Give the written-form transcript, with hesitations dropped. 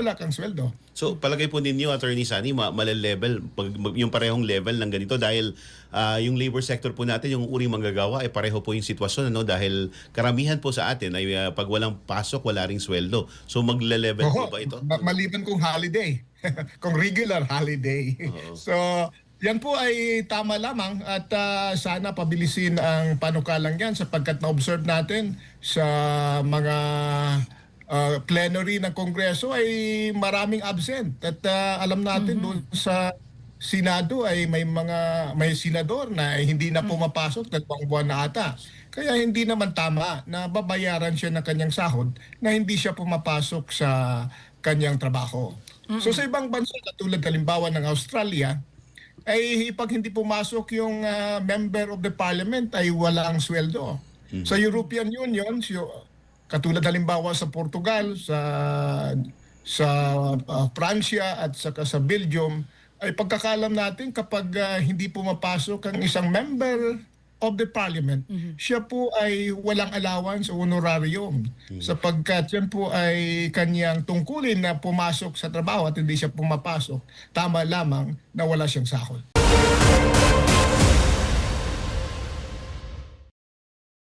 wala kang sweldo. So palagay po ninyo, Attorney Sani, malelevel yung parehong level ng ganito dahil yung labor sector po natin, yung uri manggagawa ay pareho po yung sitwasyon, ano, dahil karamihan po sa atin ay pag walang pasok wala ring sweldo. So magle-level po ba ito? Maliban kung holiday, kung regular holiday. Oo. So, yan po ay tama lamang at sana pabilisin ang panukalang yan sapagkat na-observe natin sa mga plenary ng Kongreso ay maraming absent. At alam natin doon sa Senado ay may senador na hindi na pumapasok, 2 buwan na ata. Kaya hindi naman tama na babayaran siya ng kanyang sahod na hindi siya pumapasok sa kanyang trabaho. So sa ibang bansa katulad halimbawa ng Australia, ay pag hindi pumasok yung member of the parliament ay walang sweldo. Sa European Union, katulad halimbawa sa Portugal, sa Pransya at saka sa Belgium, ay pagkakalam natin kapag hindi pumapasok ang isang member of the parliament, siya po ay walang allowance o honorarium sapagkat yan po ay kanyang tungkulin na pumasok sa trabaho at hindi siya pumapasok. Tama lamang na wala siyang sahod.